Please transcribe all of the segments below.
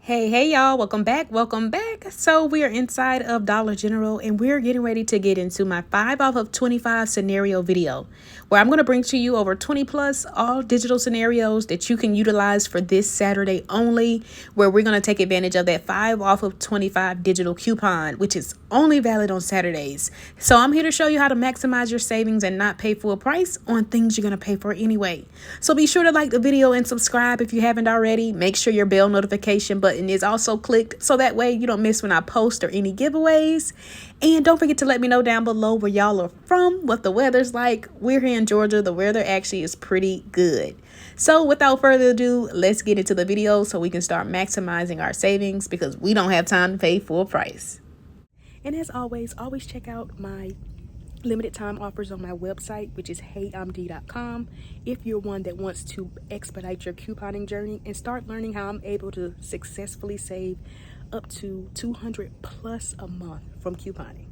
Hey y'all, welcome back. So we are inside of Dollar General and we're getting ready to get into my 5 off of 25 scenario video, where I'm going to bring to you over 20 plus all digital scenarios that you can utilize for this Saturday only, where we're going to take advantage of that 5 off of 25 digital coupon, which is only valid on Saturdays. So I'm here to show you how to maximize your savings and not pay full price on things you're going to pay for anyway. So be sure to like the video and subscribe if you haven't already. Make sure your bell notification button is also clicked so that way you don't miss when I post or any giveaways. And don't forget to let me know down below where y'all are from, what the weather's like. We're here in Georgia. The weather actually is pretty good. So without further ado, let's get into the video so we can start maximizing our savings, because we don't have time to pay full price. And as always check out my limited time offers on my website, which is heyimd.com, if you're one that wants to expedite your couponing journey and start learning how I'm able to successfully save up to $200 plus a month from couponing.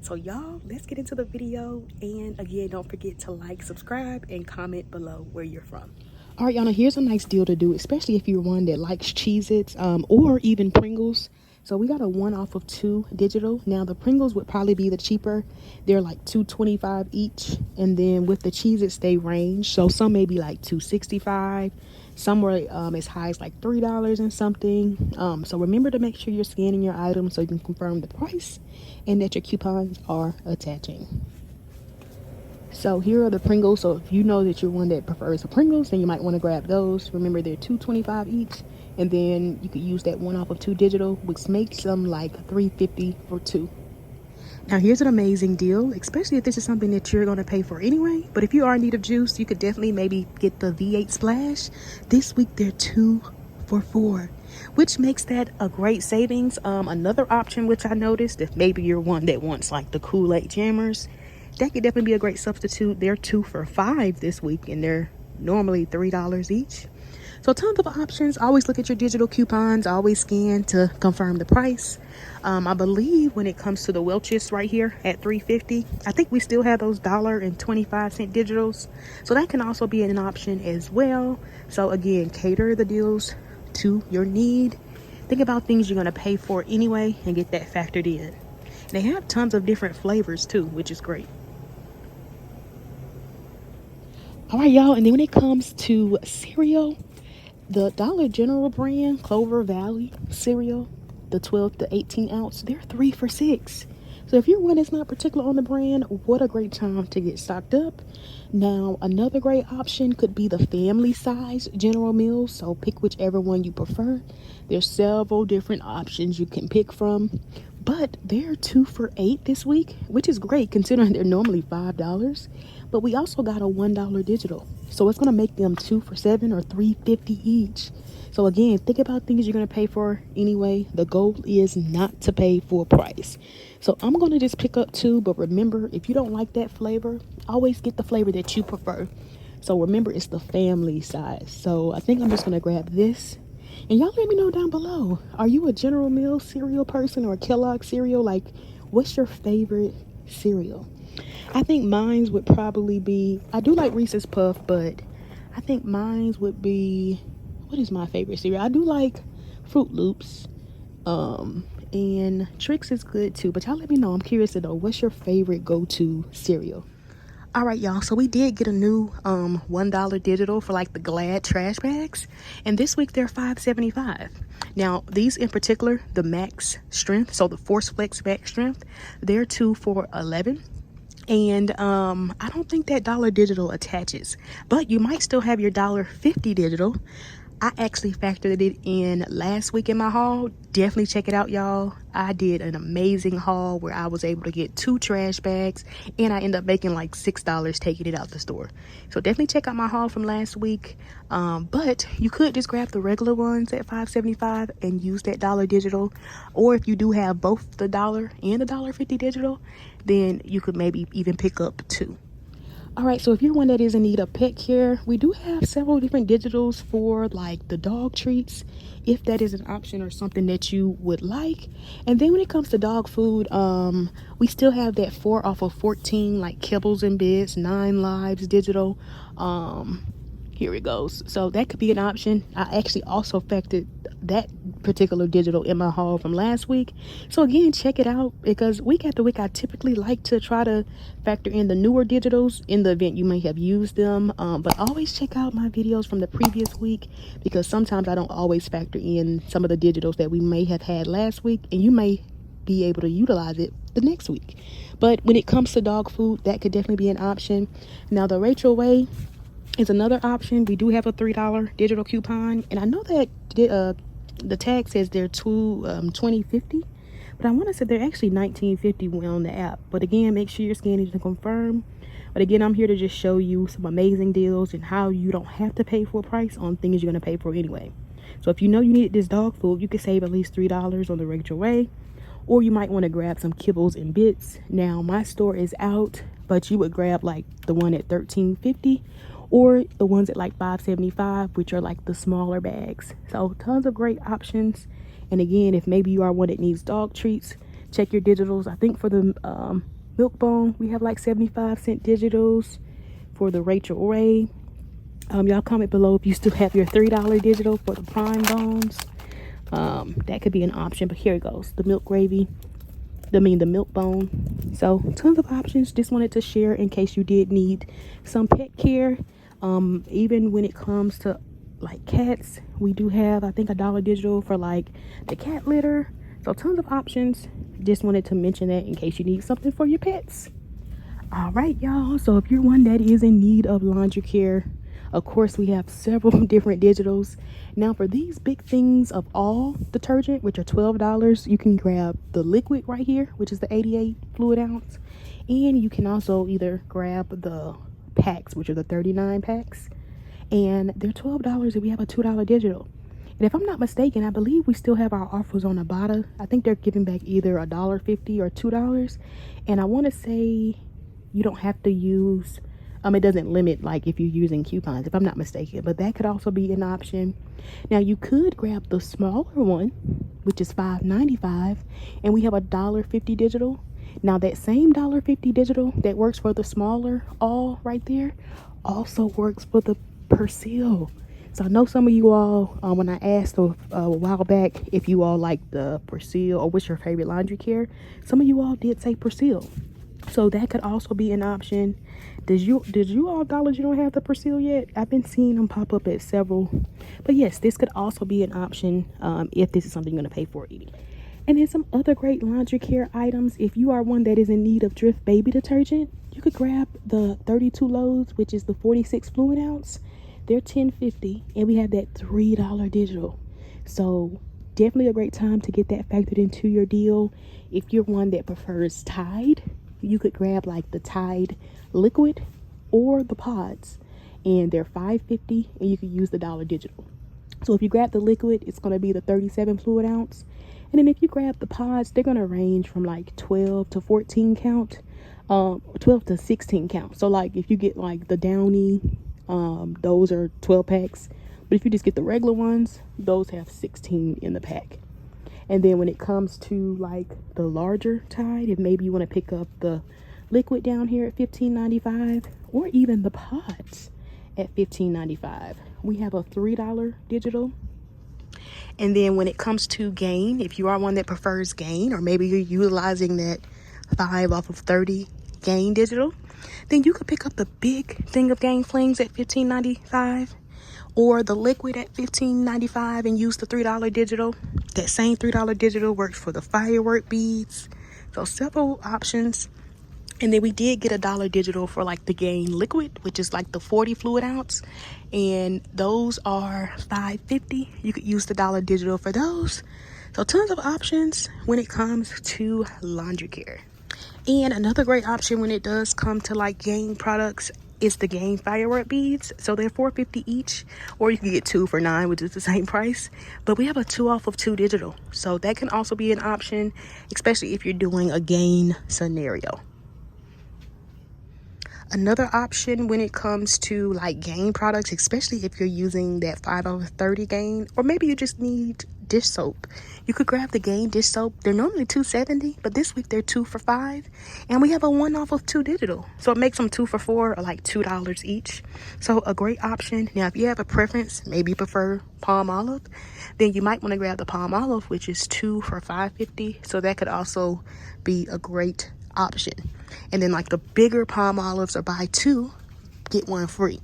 So y'all, let's get into the video. And again, don't forget to like, subscribe, and comment below where you're from. All right, y'all, now here's a nice deal to do, especially if you're one that likes Cheez-Its or even Pringles. So we got a 1 off of 2 digital. Now the Pringles would probably be the cheaper. They're like $2.25 each. And then with the Cheez-Its, they range. So some may be like $2.65. Some were as high as like $3 and something. So remember to make sure you're scanning your items so you can confirm the price and that your coupons are attaching. So here are the Pringles. So if you know that you're one that prefers the Pringles, then you might want to grab those. Remember, they're $2.25 each. And then you could use that 1 off of 2 digital, which makes them like $3.50 for 2. Now here's an amazing deal, especially if this is something that you're going to pay for anyway. But if you are in need of juice, you could definitely maybe get the V8 Splash. This week they're 2 for 4, which makes that a great savings. Another option which I noticed, if maybe you're one that wants like the Kool-Aid Jammers, that could definitely be a great substitute. They're 2 for 5 this week, and they're normally $3 each. So tons of options. Always look at your digital coupons. Always scan to confirm the price. I believe when it comes to the Welch's right here at $3.50, I think we still have those $1.25 digitals. So that can also be an option as well. So again, cater the deals to your need. Think about things you're going to pay for anyway and get that factored in. They have tons of different flavors too, which is great. All right, y'all. And then when it comes to cereal, the Dollar General brand Clover Valley cereal, the 12 to 18 ounce, they're 3 for $6. So if you're one that's not particular on the brand, what a great time to get stocked up. Now, another great option could be the family size General Mills. So pick whichever one you prefer. There's several different options you can pick from, but they're 2 for $8 this week, which is great considering they're normally $5. But we also got a $1 digital, so it's going to make them 2 for $7 or $3.50 each. So again, think about things you're going to pay for anyway. The goal is not to pay full price. So I'm going to just pick up 2, but remember, if you don't like that flavor, always get the flavor that you prefer. So remember, it's the family size. So I think I'm just going to grab this. And y'all let me know down below, are you a General Mills cereal person or a Kellogg cereal? Like, what's your favorite cereal? I think mine would probably be, I do like Reese's Puff, but I think mine would be, what is my favorite cereal? I do like Fruit Loops, and Trix is good too, but y'all let me know. I'm curious to know, what's your favorite go-to cereal? All right, y'all, so we did get a new $1 digital for like the Glad trash bags, and this week they're $5.75. Now these in particular, the max strength, so the Force Flex max strength, they're 2 for $11. And I don't think that dollar digital attaches, but you might still have your $1.50 digital. I actually factored it in last week in my haul. Definitely check it out, y'all. I did an amazing haul where I was able to get 2 trash bags, and I ended up making like $6 taking it out the store. So definitely check out my haul from last week. But you could just grab the regular ones at $5.75 and use that dollar digital. Or if you do have both the $1 and the $1.50 digital, then you could maybe even pick up 2. All right, so if you're one that is in need of pet care, we do have several different digitals for like the dog treats, if that is an option or something that you would like. And then when it comes to dog food, we still have that 4 off of 14 like kibbles and bits, 9 lives digital. Here it goes. So that could be an option. I actually also factored that particular digital in my haul from last week. So again, check it out, because week after week I typically like to try to factor in the newer digitals in the event you may have used them, but always check out my videos from the previous week, because sometimes I don't always factor in some of the digitals that we may have had last week, and you may be able to utilize it the next week. But when it comes to dog food, that could definitely be an option. Now the Rachel Way is another option. We do have a $3 digital coupon, and I know that the tag says they're $20.50, but I want to say they're actually $19.50 on the app. But again, make sure you're scanning to confirm. But again, I'm here to just show you some amazing deals and how you don't have to pay full price on things you're going to pay for anyway. So if you know you need this dog food, you could save at least $3 on the Rachel Way, or you might want to grab some kibbles and bits. Now my store is out, but you would grab like the one at $13.50, or the ones at like $5.75, which are like the smaller bags. So tons of great options. And again, if maybe you are one that needs dog treats, check your digitals. I think for the milk bone, we have like 75-cent digitals. For the Rachel Ray, y'all comment below if you still have your $3 digital for the prime bones. That could be an option, but here it goes. The milk gravy, the milk bone. So tons of options. Just wanted to share in case you did need some pet care. Even when it comes to like cats, we do have, I think, a $1 digital for like the cat litter. So tons of options. Just wanted to mention that in case you need something for your pets. All right, y'all. So if you're one that is in need of laundry care, of course, we have several different digitals. Now for these big things of all detergent, which are $12, you can grab the liquid right here, which is the 88 fluid ounce. And you can also either grab the packs, which are the 39 packs. And they're $12 if we have a $2 digital. And if I'm not mistaken, I believe we still have our offers on IBOTTA. I think they're giving back either $1.50 or $2. And I want to say you don't have to use... it doesn't limit like if you're using coupons, if I'm not mistaken, but that could also be an option. Now you could grab the smaller one, which is $5.95, and we have a $1.50 digital. Now that same $1.50 digital that works for the smaller all right there also works for the Persil. So I know some of you all, when I asked a while back if you all like the Persil or what's your favorite laundry care, some of you all did say Persil. So that could also be an option. Did you all dollars you don't have the Persil yet? I've been seeing them pop up at several. But yes, this could also be an option if this is something you're going to pay for eating. And then some other great laundry care items. If you are one that is in need of Drif baby detergent, you could grab the 32 loads, which is the 46 fluid ounce. They're $10.50, and we have that $3 digital. So definitely a great time to get that factored into your deal. If you're one that prefers Tide, you could grab like the Tide liquid or the pods, and they're $5.50, and you could use the $1 digital. So if you grab the liquid, it's going to be the 37 fluid ounce, and then if you grab the pods, they're going to range from like 12 to 14 count, 12 to 16 count. So like if you get like the Downy, those are 12 packs, but if you just get the regular ones, those have 16 in the pack. And then when it comes to like the larger Tide, if maybe you want to pick up the liquid down here at $15.95, or even the pods at $15.95, we have a $3 digital. And then when it comes to Gain, if you are one that prefers Gain, or maybe you're utilizing that 5 off of 30 Gain digital, then you could pick up the big thing of Gain Flings at $15.95, or the liquid at $15.95 and use the $3 digital. That same $3 digital works for the firework beads. So several options. And then we did get a $1 digital for like the Gain liquid, which is like the 40 fluid ounce, and those are $5.50. You could use the $1 digital for those. So tons of options when it comes to laundry care. And another great option when it does come to like Gain products is the Gain firework beads. So they're $4.50 each, or you can get 2 for $9, which is the same price. But we have a 2 off of 2 digital, so that can also be an option, especially if you're doing a Gain scenario. Another option when it comes to like Gain products, especially if you're using that 5 over 30 Gain, or maybe you just need dish soap. You could grab the Gain dish soap. They're normally $2.70, but this week they're 2 for $5. And we have a 1 off of 2 digital. So it makes them 2 for $4, or like $2 each. So a great option. Now, if you have a preference, maybe you prefer palm olive, then you might want to grab the palm olive, which is 2 for $5.50. So that could also be a great option. And then like the bigger palm olives are buy 2, get 1 free.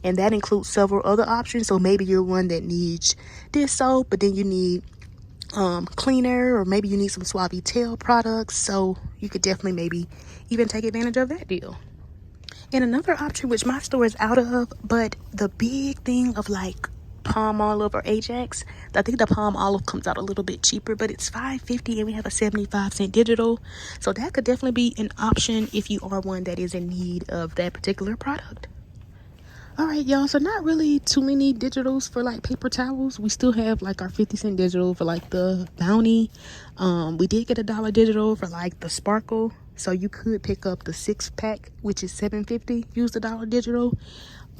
And that includes several other options. So maybe you're one that needs dish soap, but then you need cleaner, or maybe you need some Suavitel products. So you could definitely maybe even take advantage of that deal. And another option, which my store is out of, but the big thing of like palm olive or Ajax, I think the palm olive comes out a little bit cheaper, but it's $5.50 and we have a 75-cent digital. So that could definitely be an option if you are one that is in need of that particular product. All right, y'all, so not really too many digitals for like paper towels. We still have like our 50-cent digital for like the Bounty. We did get a $1 digital for like the Sparkle. So you could pick up the 6-pack, which is $7.50. Use the $1 digital.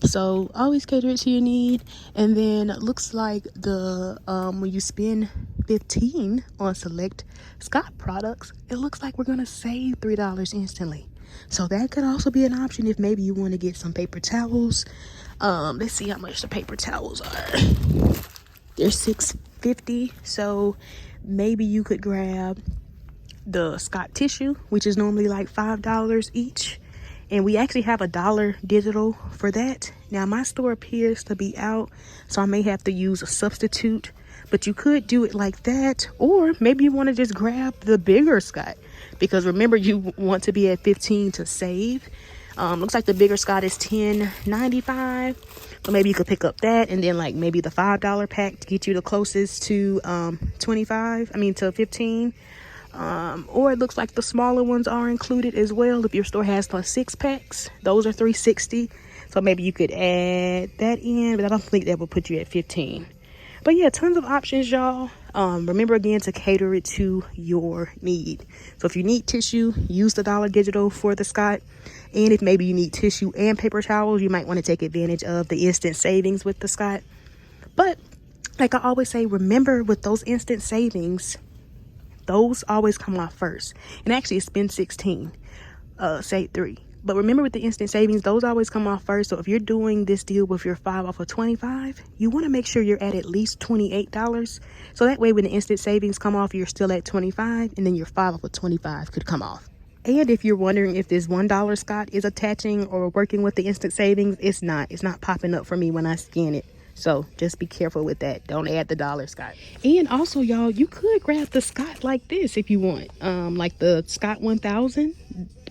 So always cater it to your need. And then it looks like the when you spend $15 on select Scott products, it looks like we're gonna save $3 instantly. So that could also be an option if maybe you want to get some paper towels. Let's see how much the paper towels are. They're $6.50. So maybe you could grab the Scott tissue, which is normally like $5 each. And we actually have a $1 digital for that. Now my store appears to be out, so I may have to use a substitute. But you could do it like that, or maybe you want to just grab the bigger Scott, because remember, you want to be at 15 to save. Looks like the bigger Scott is $10.95, so maybe you could pick up that, and then like maybe the $5 pack to get you the closest to to 15. Or it looks like the smaller ones are included as well. If your store has the 6-packs, those are $3.60. So maybe you could add that in, but I don't think that will put you at 15. But yeah, tons of options, y'all. Remember again to cater it to your need. So if you need tissue, use the $1 digital for the Scott. And if maybe you need tissue and paper towels, you might want to take advantage of the instant savings with the Scott. But like I always say, remember with those instant savings, those always come off first. And actually it's been 16, save 3. But remember with the instant savings, those always come off first. So if you're doing this deal with your 5 off of 25, you want to make sure you're at least $28. So that way when the instant savings come off, you're still at 25, and then your 5 off of 25 could come off. And if you're wondering if this $1 Scott is attaching or working with the instant savings, it's not popping up for me when I scan it. So just be careful with that. Don't add the $1 Scott. And also, y'all, you could grab the Scott like this if you want. Like the Scott 1000.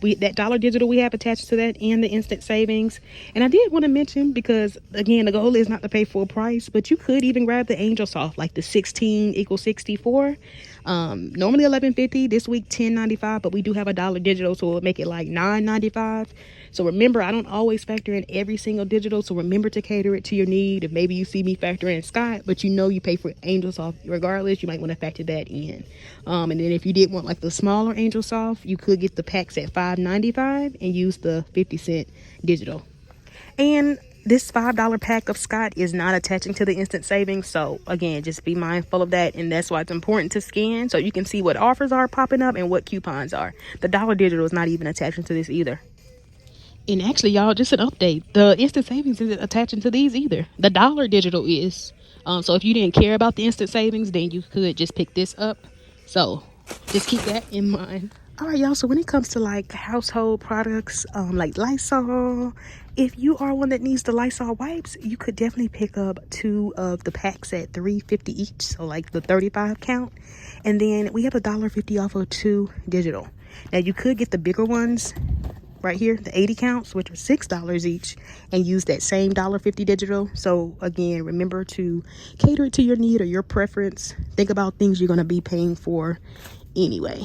That $1 digital we have attached to that, and the instant savings. And I did want to mention, because again, the goal is not to pay full price, but you could even grab the Angel Soft, like the 16 equals 64. Normally $11.50, this week $10.95, but we do have a $1 digital, so it'll make it like $9.95. So remember, I don't always factor in every single digital, so remember to cater it to your need. If maybe you see me factor in Scott, but you know you pay for Angel Soft regardless, you might want to factor that in. And then if you did want like the smaller Angel Soft, you could get the packs at $5.95 and use the 50-cent digital. And this $5 pack of Scott is not attaching to the instant savings. So again, just be mindful of that. And that's why it's important to scan, so you can see what offers are popping up and what coupons are. The $1 digital is not even attaching to this either. And actually, y'all, just an update, the instant savings isn't attaching to these either. The $1 digital is. So if you didn't care about the instant savings, then you could just pick this up. So just keep that in mind. All right, y'all, so when it comes to like household products, like Lysol, if you are one that needs the Lysol wipes, you could definitely pick up 2 of the packs at $3.50 each, so like the 35 count. And then we have a $1.50 off of 2 digital. Now you could get the bigger ones right here, the 80 counts, which are $6 each, and use that same $1.50 digital. So again, remember to cater it to your need or your preference. Think about things you're going to be paying for anyway.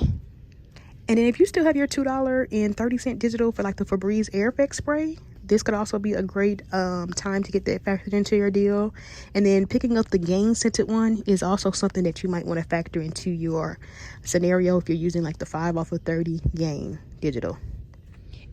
And then if you still have your $2.30 digital for like the Febreze Air Effect spray, this could also be a great time to get that factored into your deal. And then picking up the Gain scented one is also something that you might want to factor into your scenario if you're using like the 5 off of 30 Gain digital.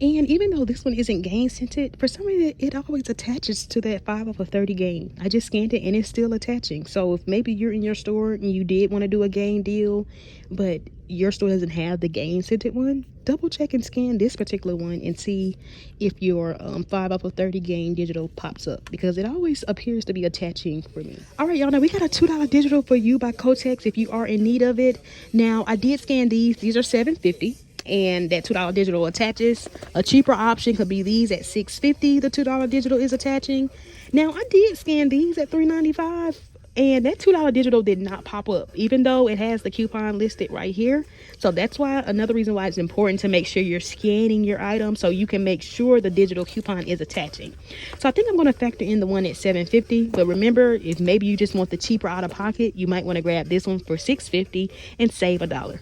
And even though this one isn't game scented, for some reason it always attaches to that 5 off of 30 game. I just scanned it and it's still attaching. So if maybe you're in your store and you did want to do a game deal, but your store doesn't have the game scented one, double check and scan this particular one and see if your 5 off of 30 game digital pops up, because it always appears to be attaching for me. All right, y'all, now we got a $2 digital for you by Kotex if you are in need of it. Now I did scan these are $7.50. And that $2 digital attaches. A cheaper option could be these at $6.50. The $2 digital is attaching. Now I did scan these at $3.95, and that $2 digital did not pop up, even though it has the coupon listed right here. So that's why, another reason why it's important to make sure you're scanning your item so you can make sure the digital coupon is attaching. So I think I'm going to factor in the one at $7.50. But remember, if maybe you just want the cheaper out of pocket, you might want to grab this one for $6.50 and save $1.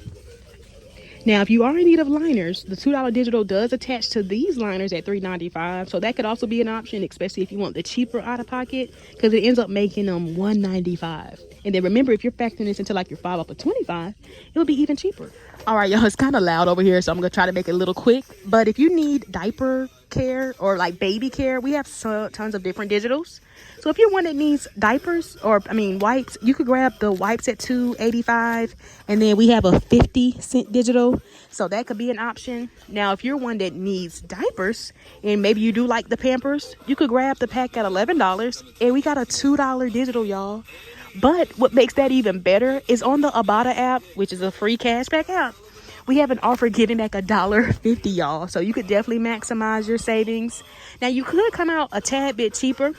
Now, if you are in need of liners, the $2 digital does attach to these liners at $3.95. So that could also be an option, especially if you want the cheaper out of pocket, because it ends up making them $1.95. And then remember, if you're factoring this into like your 5 off of 25, it'll be even cheaper. All right, y'all, it's kind of loud over here, so I'm going to try to make it a little quick. But if you need diaper care or like baby care, we have tons of different digitals. So if you're one that needs diapers, or wipes, you could grab the wipes at $2.85, and then we have a 50-cent digital, so that could be an option. Now if you're one that needs diapers and maybe you do like the Pampers, you could grab the pack at $11, and we got a $2 digital, y'all. But what makes that even better is on the IBOTTA app, which is a free cashback app, we have an offer giving back $1.50, y'all. So you could definitely maximize your savings. Now you could come out a tad bit cheaper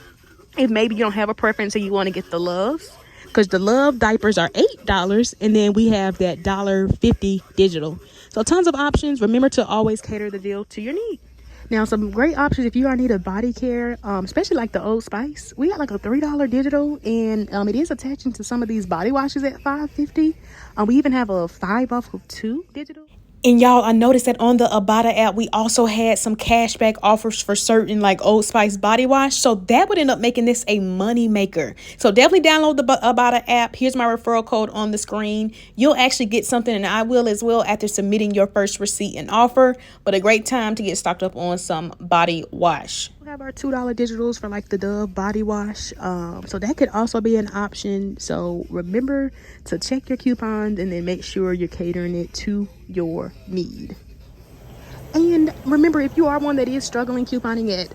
if maybe you don't have a preference and you want to get the Loves, because the Love diapers are $8, and then we have that $1.50 digital. So tons of options. Remember to always cater the deal to your need. Now, some great options if you are in need of body care, especially like the Old Spice. We got like a $3 digital, and it is attaching to some of these body washes at $5.50. We even have a 5 off of 2 digital. And y'all, I noticed that on the IBOTTA app, we also had some cashback offers for certain like Old Spice body wash. So that would end up making this a money maker. So definitely download the IBOTTA app. Here's my referral code on the screen. You'll actually get something, and I will as well, after submitting your first receipt and offer. But a great time to get stocked up on some body wash. We have our $2 digitals for like the Dove body wash. So that could also be an option. So remember to check your coupons and then make sure you're catering it to your need. And remember, if you are one that is struggling couponing at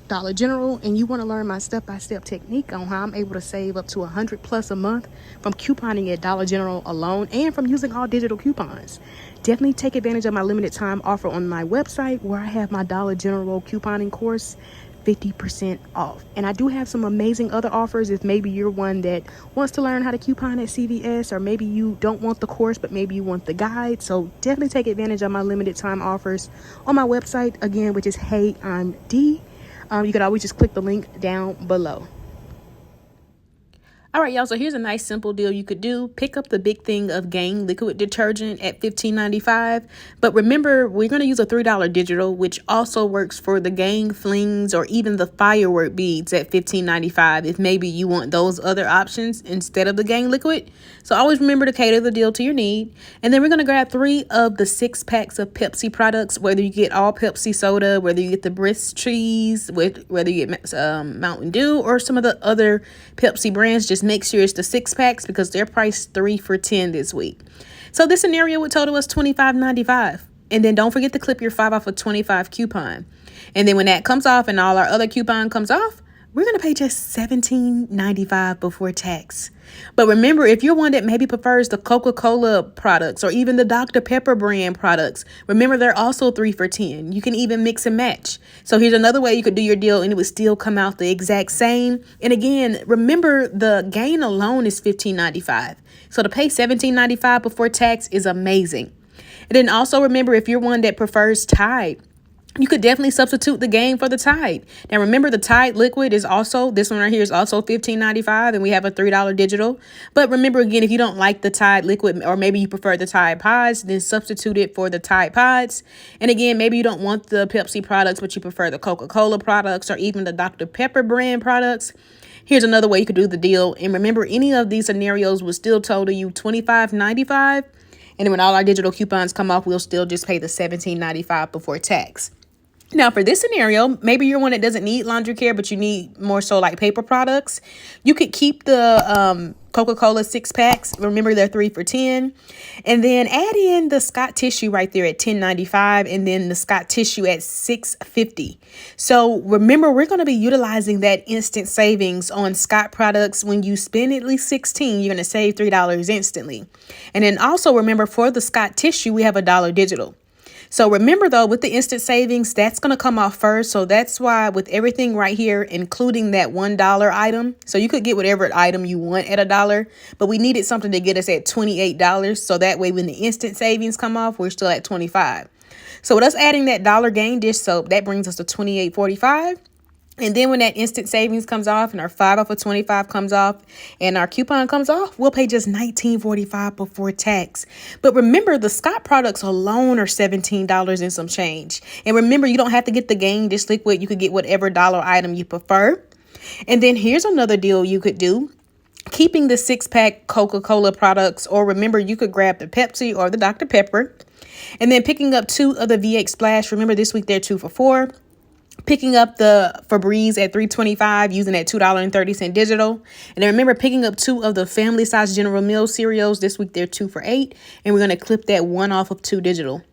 Dollar General and you want to learn my step-by-step technique on how I'm able to save up to $100+ a month from couponing at Dollar General alone and from using all digital coupons, definitely take advantage of my limited time offer on my website, where I have my Dollar General couponing course 50% off. And I do have some amazing other offers if maybe you're one that wants to learn how to coupon at CVS, or maybe you don't want the course but maybe you want the guide. So definitely take advantage of my limited time offers on my website, again, which is Hey I'm D. You could always just click the link down below. All right, y'all, so here's a nice simple deal you could do. Pick up the big thing of Gain liquid detergent at $15.95. But remember, we're going to use a $3 digital, which also works for the Gain flings or even the firework beads at $15.95 if maybe you want those other options instead of the Gain liquid. So always remember to cater the deal to your need. And then we're going to grab 3 of the 6 packs of Pepsi products, whether you get all Pepsi soda, whether you get the Brisk cheese, whether you get Mountain Dew or some of the other Pepsi brands. Just make sure it's the 6 packs because they're priced 3 for $10 this week. So this scenario would total us $25.95. And then don't forget to clip your 5 off of 25 coupon. And then when that comes off and all our other coupon comes off, we're going to pay just $17.95 before tax. But remember, if you're one that maybe prefers the Coca-Cola products or even the Dr. Pepper brand products, remember they're also 3 for $10. You can even mix and match. So here's another way you could do your deal and it would still come out the exact same. And again, remember the Gain alone is $15.95. So to pay $17.95 before tax is amazing. And then also remember, if you're one that prefers Tide, you could definitely substitute the Gain for the Tide. Now, remember, the Tide liquid is also, this one right here is also $15.95, and we have a $3 digital. But remember, again, if you don't like the Tide liquid, or maybe you prefer the Tide Pods, then substitute it for the Tide Pods. And again, maybe you don't want the Pepsi products, but you prefer the Coca-Cola products or even the Dr. Pepper brand products. Here's another way you could do the deal. And remember, any of these scenarios will still total you $25.95. And then when all our digital coupons come off, we'll still just pay the $17.95 before tax. Now, for this scenario, maybe you're one that doesn't need laundry care, but you need more so like paper products. You could keep the Coca-Cola 6-packs. Remember, they're 3 for $10. And then add in the Scott tissue right there at $10.95, and then the Scott tissue at $6.50. So remember, we're going to be utilizing that instant savings on Scott products. When you spend at least $16, you're going to save $3 instantly. And then also remember, for the Scott tissue, we have $1 digital. So remember, though, with the instant savings, that's going to come off first. So that's why with everything right here, including that $1 item, so you could get whatever item you want at $1, but we needed something to get us at $28. So that way, when the instant savings come off, we're still at $25. So with us adding that dollar Gain dish soap, that brings us to $28.45. And then when that instant savings comes off and our 5 off of 25 comes off and our coupon comes off, we'll pay just $19.45 before tax. But remember, the Scott products alone are $17 and some change. And remember, you don't have to get the Gain Dish Liquid. You could get whatever dollar item you prefer. And then here's another deal you could do. Keeping the 6-pack Coca-Cola products, or remember, you could grab the Pepsi or the Dr. Pepper. And then picking up 2 of the V8 Splash. Remember, this week they're 2 for $4. Picking up the Febreze at $3.25 using that $2.30 digital. And then remember, picking up 2 of the family size General Mills cereals. This week they're 2 for $8. And we're going to clip that 1 off of 2 digital.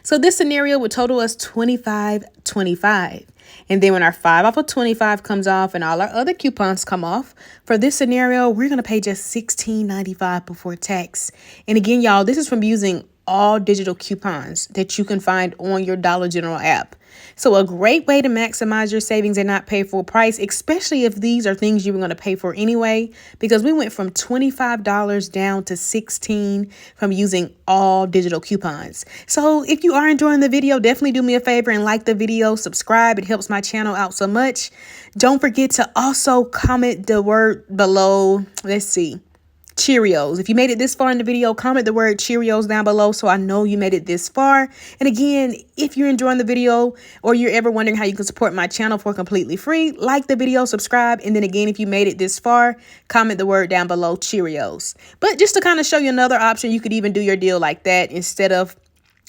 So this scenario would total us $25.25. And then when our 5 off of 25 comes off and all our other coupons come off, for this scenario, we're going to pay just $16.95 before tax. And again, y'all, this is from using all digital coupons that you can find on your Dollar General app. So a great way to maximize your savings and not pay full price, especially if these are things you were going to pay for anyway, because we went from $25 down to $16 from using all digital coupons. So if you are enjoying the video, definitely do me a favor and like the video, subscribe. It helps my channel out so much. Don't forget to also comment the word below. Let's see. Cheerios. If you made it this far in the video, comment the word Cheerios down below so I know you made it this far. And again, if you're enjoying the video or you're ever wondering how you can support my channel for completely free, like the video, subscribe. And then again, if you made it this far, comment the word down below Cheerios. But just to kind of show you another option, you could even do your deal like that instead of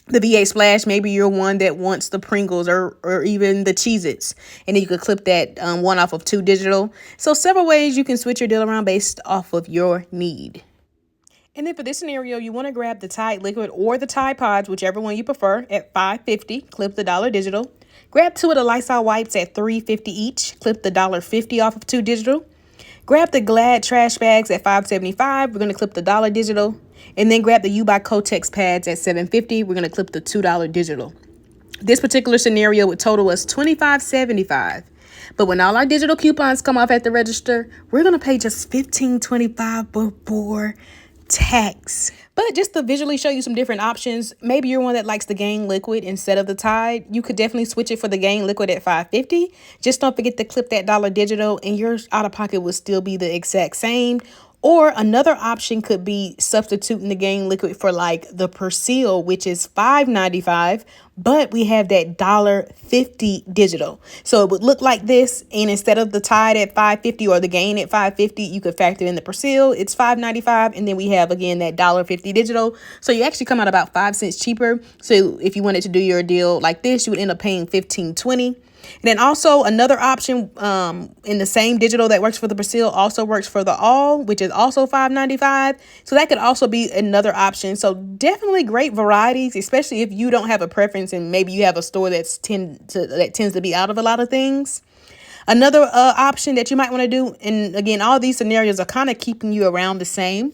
the V8 Splash. Maybe you're one that wants the Pringles or even the Cheez-Its, and then you could clip that 1 off of 2 digital. So several ways you can switch your deal around based off of your need. And then for this scenario, you want to grab the Tide Liquid or the Tide Pods, whichever one you prefer, at $5.50, clip the $1 digital. Grab 2 of the Lysol wipes at $3.50 each, clip the $1.50 off of 2 digital. Grab the Glad trash bags at $5.75. We're going to clip the $1 digital. And then grab the U by Kotex pads at $7.50. We're going to clip the $2 digital. This particular scenario would total us $25.75. But when all our digital coupons come off at the register, we're going to pay just $15.25 before tax. But just to visually show you some different options, maybe you're one that likes the Gain Liquid instead of the Tide. You could definitely switch it for the Gain Liquid at $5.50. Just don't forget to clip that $1 digital and your out of pocket will still be the exact same. Or another option could be substituting the Gain Liquid for like the Persil, which is $5.95, but we have that $1.50 digital. So it would look like this, and instead of the Tide at $5.50 or the Gain at $5.50, you could factor in the Persil. It's $5.95, and then we have again that $1.50 digital. So you actually come out about 5 cents cheaper. So if you wanted to do your deal like this, you would end up paying $15.20. And then also another option in the same digital that works for the Persil also works for the All, which is also $5.95. So that could also be another option. So definitely great varieties, especially if you don't have a preference and maybe you have a store that tends to be out of a lot of things. Another option that you might want to do, and again, all these scenarios are kind of keeping you around the same.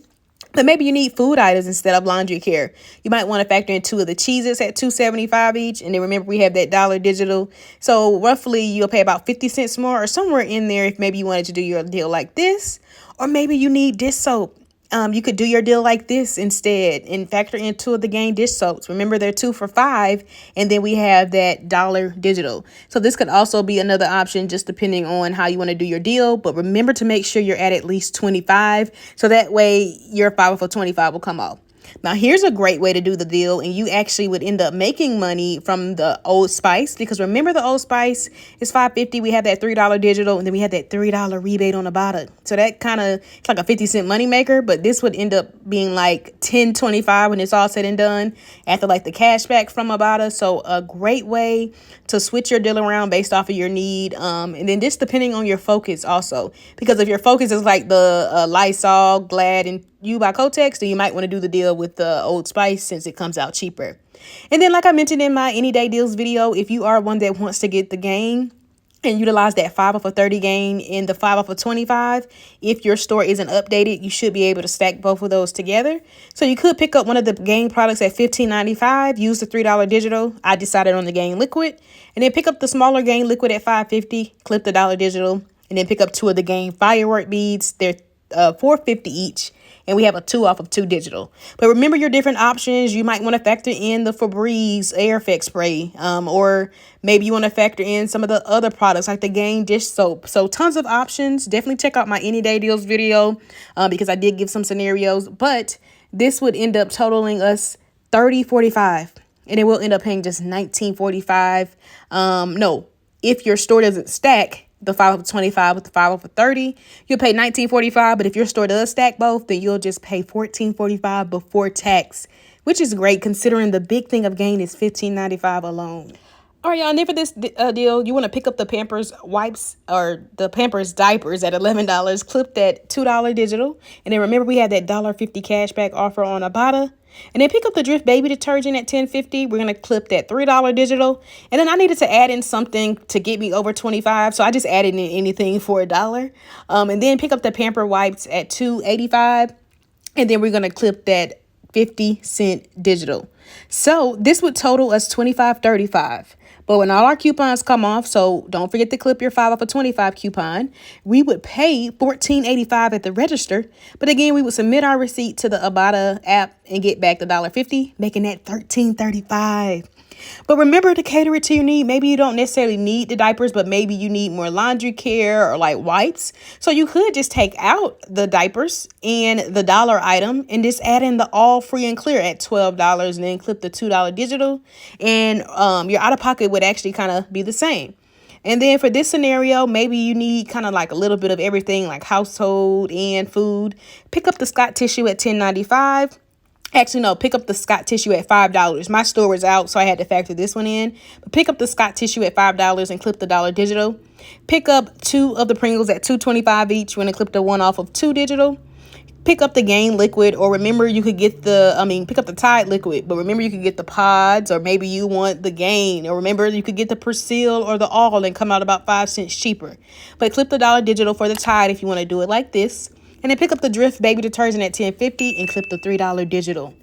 But maybe you need food items instead of laundry care. You might want to factor in 2 of the Cheez-Its at $2.75 each. And then remember, we have that $1 digital. So roughly you'll pay about 50 cents more or somewhere in there if maybe you wanted to do your deal like this. Or maybe you need dish soap. You could do your deal like this instead and factor in 2 of the Gain dish soaps. Remember, they're 2 for $5, and then we have that $1 digital. So this could also be another option, just depending on how you want to do your deal. But remember to make sure you're at least 25, so that way your 5 for 25 will come off. Now, here's a great way to do the deal, and you actually would end up making money from the Old Spice, because remember the Old Spice is $5.50. We have that $3 digital, and then we have that $3 rebate on the bottom. So that kind of, it's like a 50-cent money maker, but this would end up being like $10.25 when it's all said and done after like the cash back from IBOTTA. So a great way to switch your deal around based off of your need. And then just depending on your focus also, because if your focus is like the Lysol, Glad, and You by Kotex, then you might want to do the deal with the Old Spice since it comes out cheaper. And then like I mentioned in my Any Day Deals video, if you are one that wants to get the gain and utilize that 5 off of 30 gain in the 5 off of 25, if your store isn't updated, you should be able to stack both of those together. So you could pick up one of the gain products at $15.95, use the $3 digital. I decided on the gain liquid, and then pick up the smaller gain liquid at $5.50, clip the $1 digital, and then pick up 2 of the gain firework beads. They're $4.50 each. And we have a 2 off of 2 digital. But remember your different options. You might want to factor in the Febreze Air Effect Spray. Or maybe you want to factor in some of the other products like the Gain Dish Soap. So tons of options. Definitely check out my Any Day Deals video because I did give some scenarios. But this would end up totaling us $30.45. And it will end up paying just $19.45. No, if your store doesn't stack the 5 off of 25 with the 5 off of 30, you'll pay $19.45. But if your store does stack both, then you'll just pay $14.45 before tax, which is great considering the big thing of gain is $15.95 alone. All right, y'all, and then for this deal, you want to pick up the Pampers wipes or the Pampers diapers at $11, clip that $2 digital. And then remember, we had that $1.50 cashback offer on IBOTTA. And then pick up the Drif baby detergent at $10.50. We're going to clip that $3 digital. And then I needed to add in something to get me over $25. So I just added in anything for $1. And then pick up the Pamper wipes at $2.85. And then we're going to clip that 50-cent digital. So this would total us $25.35. But when all our coupons come off, so don't forget to clip your 5 off of 25 coupon, we would pay $14.85 at the register. But again, we would submit our receipt to the IBOTTA app and get back the $1.50, making that $13.35. But remember to cater it to your need. Maybe you don't necessarily need the diapers, but maybe you need more laundry care or like wipes. So you could just take out the diapers and the dollar item and just add in the all free and clear at $12 and then clip the $2 digital. And your out of pocket would actually kind of be the same. And then for this scenario, maybe you need kind of like a little bit of everything like household and food. Pick up the Scott tissue at $10.95. Actually, no, pick up the Scott tissue at $5. My store was out, so I had to factor this one in. But pick up the Scott tissue at $5 and clip the $1 digital. Pick up 2 of the Pringles at $2.25 each. We're going to clip the 1 off of 2 digital. Pick up the Gain liquid, or remember you could get pick up the Tide liquid, but remember you could get the pods, or maybe you want the Gain, or remember you could get the Persil or the All and come out about 5 cents cheaper. But clip the $1 digital for the Tide if you want to do it like this. And then pick up the Drif baby detergent at $10.50 and clip the $3 digital.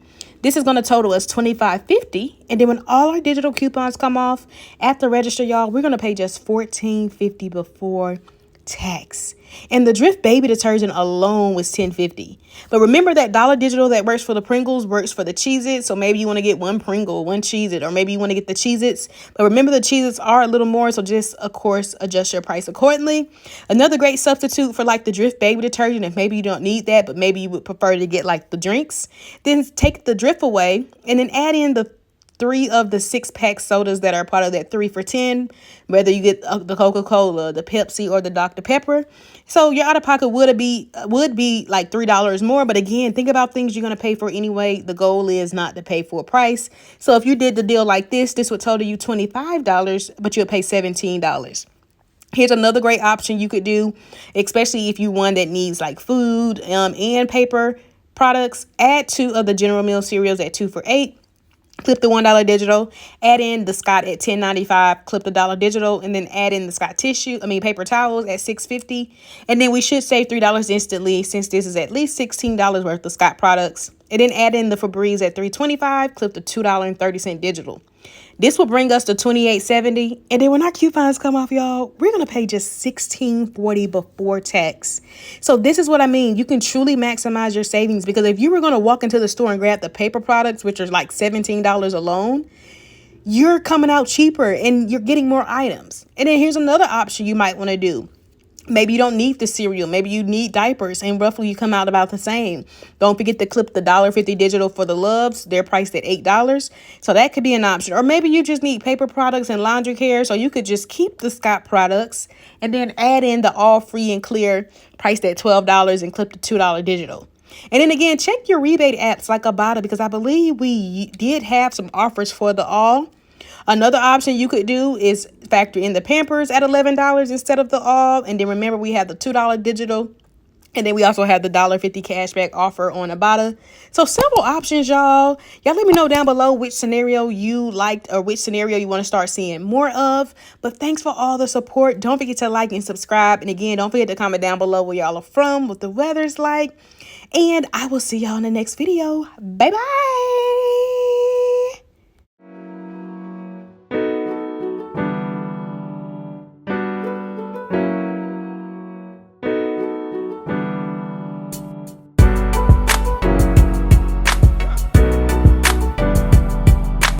This is going to total us $25.50. And then when all our digital coupons come off at the register, y'all, we're going to pay just $14.50 before tax. And the Drif baby detergent alone was $10.50. But remember that $1 digital that works for the Pringles works for the Cheez-Its. So maybe you want to get 1 Pringle, 1 Cheez-It, or maybe you want to get the Cheez-Its. But remember the Cheez-Its are a little more. So just, of course, adjust your price accordingly. Another great substitute for like the Drif baby detergent, if maybe you don't need that, but maybe you would prefer to get like the drinks, then take the Drif away and then add in the 3 of the 6-pack sodas that are part of that 3 for $10, whether you get the Coca-Cola, the Pepsi, or the Dr. Pepper. So your out-of-pocket would be like $3 more. But again, think about things you're going to pay for anyway. The goal is not to pay for a price. So if you did the deal like this would total you $25, but you'll pay $17. Here's another great option you could do, especially if you one that needs like food and paper products. Add 2 of the General Mills cereals at 2 for $8. Clip the $1 digital, add in the Scott at $10.95, clip the $1 digital, and then add in the Scott paper towels at $6.50. And then we should save $3 instantly since this is at least $16 worth of Scott products. And then add in the Febreze at $3.25, clip the $2.30 digital. This will bring us to $28.70. And then when our coupons come off, y'all, we're going to pay just $16.40 before tax. So this is what I mean. You can truly maximize your savings, because if you were going to walk into the store and grab the paper products, which are like $17 alone, you're coming out cheaper and you're getting more items. And then here's another option you might want to do. Maybe you don't need the cereal. Maybe you need diapers, and roughly you come out about the same. Don't forget to clip the $1.50 digital for the Loves. They're priced at $8. So that could be an option. Or maybe you just need paper products and laundry care. So you could just keep the Scott products and then add in the all free and clear priced at $12 and clip the $2 digital. And then again, check your rebate apps like IBOTTA, because I believe we did have some offers for the all. Another option you could do is factor in the Pampers at $11 instead of the all. And then remember, we have the $2 digital. And then we also have the $1.50 cashback offer on IBOTTA. So several options, y'all. Y'all let me know down below which scenario you liked or which scenario you want to start seeing more of. But thanks for all the support. Don't forget to like and subscribe. And again, don't forget to comment down below where y'all are from, what the weather's like. And I will see y'all in the next video. Bye-bye.